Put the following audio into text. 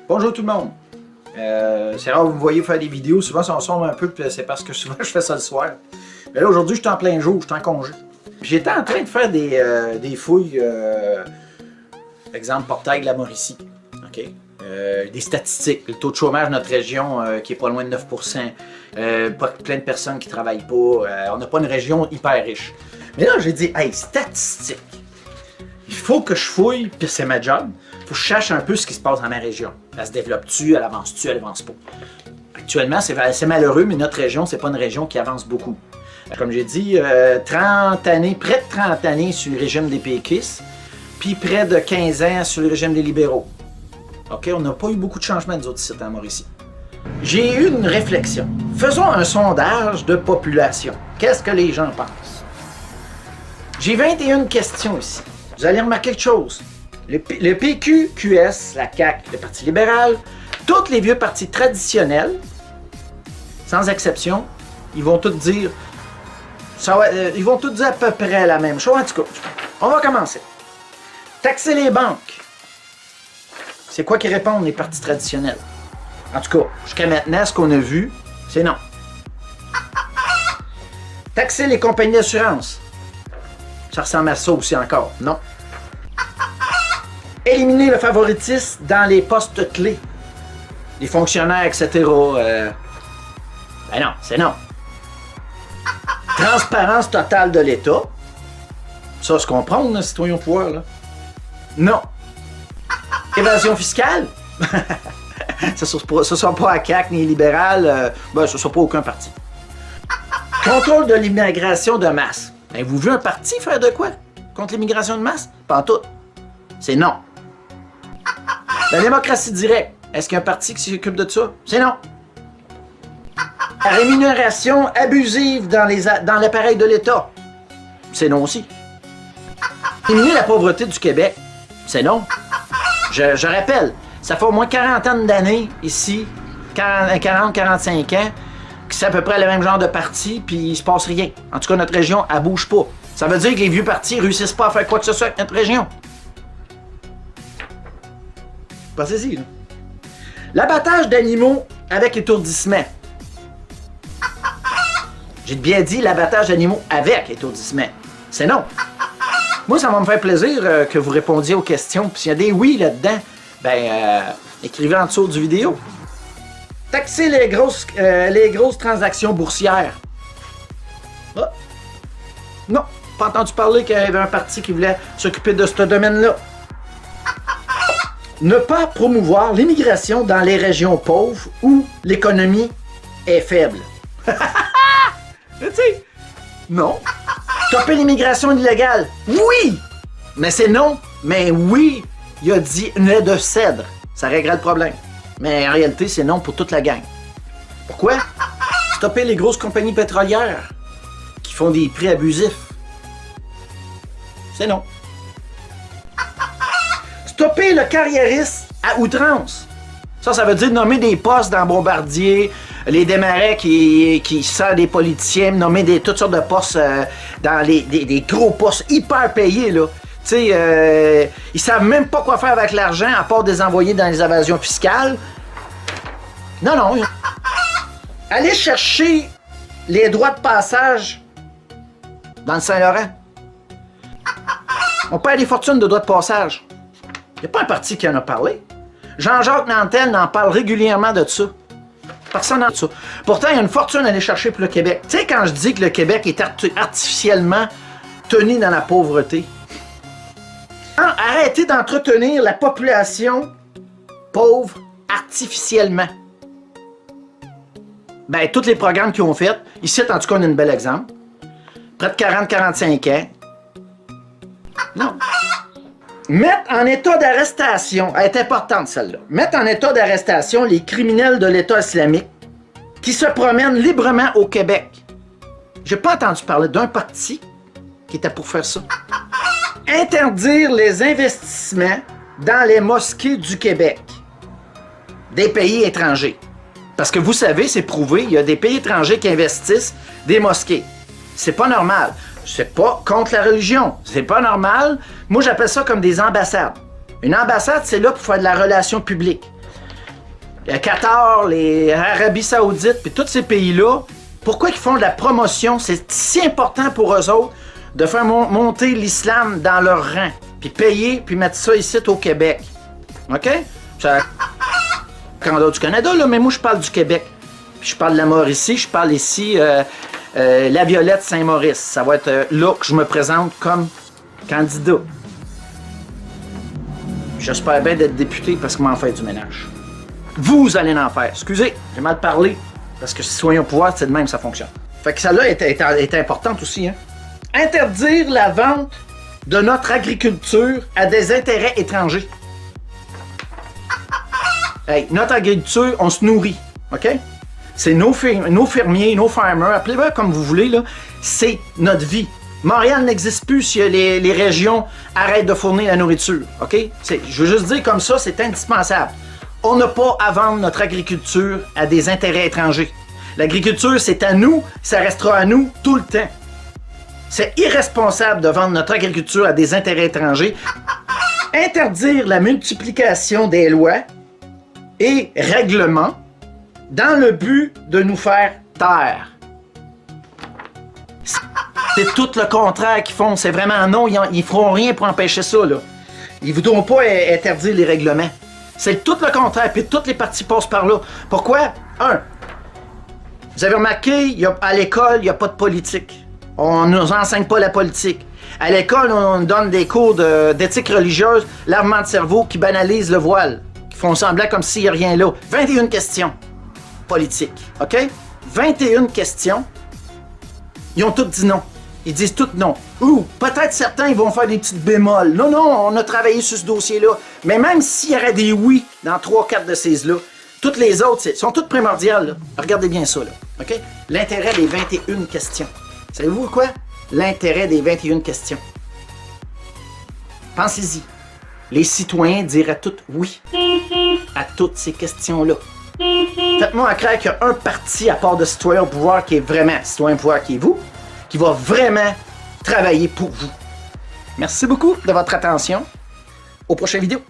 Bonjour tout le monde. C'est rare que vous me voyez faire des vidéos, souvent ça en sombre un peu, c'est parce que souvent je fais ça le soir. Mais là aujourd'hui je suis en plein jour, je suis en congé. J'étais en train de faire des fouilles, exemple portail de la Mauricie, okay? Des statistiques, le taux de chômage de notre région qui est pas loin de 9%, plein de personnes qui travaillent pas, on n'a pas une région hyper riche. Mais là j'ai dit, hey, statistiques, il faut que je fouille, puis c'est ma job. Faut que je cherche un peu ce qui se passe dans ma région. Elle se développe-tu, elle avance-tu, elle avance pas. Actuellement, c'est malheureux, mais notre région, c'est pas une région qui avance beaucoup. Comme j'ai dit, 30 années, près de 30 années sur le régime des péquistes, puis près de 15 ans sur le régime des libéraux. OK, on n'a pas eu beaucoup de changements, nous autres, ici, à Mauricie. J'ai eu une réflexion. Faisons un sondage de population. Qu'est-ce que les gens pensent? J'ai 21 questions ici. Vous allez remarquer quelque chose. Le PQ, QS, la CAQ, le Parti libéral, tous les vieux partis traditionnels, sans exception, ils vont tous dire, ils vont tous dire à peu près la même chose. En tout cas, on va commencer. Taxer les banques. C'est quoi qui répondent les partis traditionnels? En tout cas, jusqu'à maintenant, ce qu'on a vu, c'est non. Taxer les compagnies d'assurance. Ça ressemble à ça aussi encore. Non. Éliminer le favoritisme dans les postes clés. Les fonctionnaires, etc. Ben non, c'est non. Transparence totale de l'État. Ça se comprend, nos citoyens au pouvoir, là. Non. Évasion fiscale. Ce ne sera pas à CAQ ni libéral. Ben, ce ne sera pas aucun parti. Contrôle de l'immigration de masse. Ben, vous voulez un parti faire de quoi? Contre l'immigration de masse? Pas en tout. C'est non. La démocratie directe. Est-ce qu'il y a un parti qui s'occupe de ça? C'est non. La rémunération abusive dans l'appareil de l'État. C'est non aussi. Éliminer la pauvreté du Québec. C'est non. Je rappelle, ça fait au moins 40 ans d'années ici, 40-45 ans, que c'est à peu près le même genre de parti, puis il se passe rien. En tout cas, notre région, elle bouge pas. Ça veut dire que les vieux partis ne réussissent pas à faire quoi que ce soit avec notre région. Pensez-y, là. L'abattage d'animaux avec étourdissement. J'ai bien dit l'abattage d'animaux avec étourdissement. C'est non. Moi, ça va me faire plaisir que vous répondiez aux questions. Puis s'il y a des oui là-dedans, ben, écrivez en dessous du vidéo. Taxer les grosses transactions boursières. Ah. Non, pas entendu parler qu'il y avait un parti qui voulait s'occuper de ce domaine-là. Ne pas promouvoir l'immigration dans les régions pauvres où l'économie est faible. Tu sais, non. Stopper l'immigration illégale. Oui! Mais c'est non. Mais oui, il a dit nez de cèdre. Ça réglerait le problème. Mais en réalité, c'est non pour toute la gang. Pourquoi? Stopper les grosses compagnies pétrolières qui font des prix abusifs. C'est non. Stopper le carriérisme à outrance. Ça veut dire nommer des postes dans Bombardier, les démarrais qui servent des politiciens, nommer toutes sortes de postes dans des gros postes hyper payés, là. Tu sais, ils savent même pas quoi faire avec l'argent à part des envoyer dans les évasions fiscales. Non, non. Aller chercher les droits de passage dans le Saint-Laurent. On perd des fortunes de droits de passage. Il n'y a pas un parti qui en a parlé. Jean-Jacques Nantel en parle régulièrement de ça. Personne n'en ça. Pourtant, il y a une fortune à aller chercher pour le Québec. Tu sais, quand je dis que le Québec est artificiellement tenu dans la pauvreté. Arrêtez d'entretenir la population pauvre artificiellement. Ben, tous les programmes qu'ils ont fait, ici, en tout cas, on a un bel exemple. Près de 40-45 ans. Non. Mettre en état d'arrestation, elle est importante celle-là, mettre en état d'arrestation les criminels de l'État islamique qui se promènent librement au Québec. J'ai pas entendu parler d'un parti qui était pour faire ça. Interdire les investissements dans les mosquées du Québec, des pays étrangers. Parce que vous savez, c'est prouvé, il y a des pays étrangers qui investissent des mosquées. C'est pas normal. C'est pas contre la religion. C'est pas normal. Moi, j'appelle ça comme des ambassades. Une ambassade, c'est là pour faire de la relation publique. Qatar, les Arabie Saoudite, puis tous ces pays-là, pourquoi ils font de la promotion? C'est si important pour eux autres de faire monter l'islam dans leur rang, puis payer, puis mettre ça ici au Québec. OK? Ça... Canada du Canada, là, mais moi, je parle du Québec. Puis je parle de la Mauricie, je parle ici la Violette Saint-Maurice. Ça va être là que je me présente comme candidat. J'espère bien d'être député parce que m'en fait du ménage. Vous allez en faire. Excusez, j'ai mal parlé. Parce que citoyen au pouvoir, c'est de même ça fonctionne. Fait que celle-là est importante aussi. Hein? Interdire la vente de notre agriculture à des intérêts étrangers. Hey, notre agriculture, on se nourrit. OK? C'est nos fermiers, nos farmers, appelez-le comme vous voulez, là. C'est notre vie. Montréal n'existe plus si les régions arrêtent de fournir la nourriture. OK? Je veux juste dire comme ça, c'est indispensable. On n'a pas à vendre notre agriculture à des intérêts étrangers. L'agriculture, c'est à nous, ça restera à nous tout le temps. C'est irresponsable de vendre notre agriculture à des intérêts étrangers. Interdire la multiplication des lois et règlements dans le but de nous faire taire. C'est tout le contraire qu'ils font. C'est vraiment non, ils feront rien pour empêcher ça, là. Ils ne voudront pas interdire les règlements. C'est tout le contraire, puis toutes les parties passent par là. Pourquoi? Vous avez remarqué, à l'école, il n'y a pas de politique. On ne nous enseigne pas la politique. À l'école, on donne des cours d'éthique religieuse, lavement de cerveau, qui banalisent le voile, qui font semblant comme s'il n'y a rien là. 21 questions politiques, OK? 21 questions. Ils ont toutes dit non. Ils disent toutes non. Ou peut-être certains ils vont faire des petites bémols. Non, non, on a travaillé sur ce dossier-là. Mais même s'il y aurait des oui dans 3-4 de ces-là, toutes les autres sont toutes primordiales. Là. Regardez bien ça. Là. OK? L'intérêt des 21 questions. Savez-vous quoi? L'intérêt des 21 questions. Pensez-y. Les citoyens diraient toutes oui à toutes ces questions-là. Faites-moi croire qu'il y a un parti à part de citoyen au pouvoir qui est vraiment citoyen au pouvoir qui est vous, qui va vraiment travailler pour vous. Merci beaucoup de votre attention. Aux prochaines vidéos.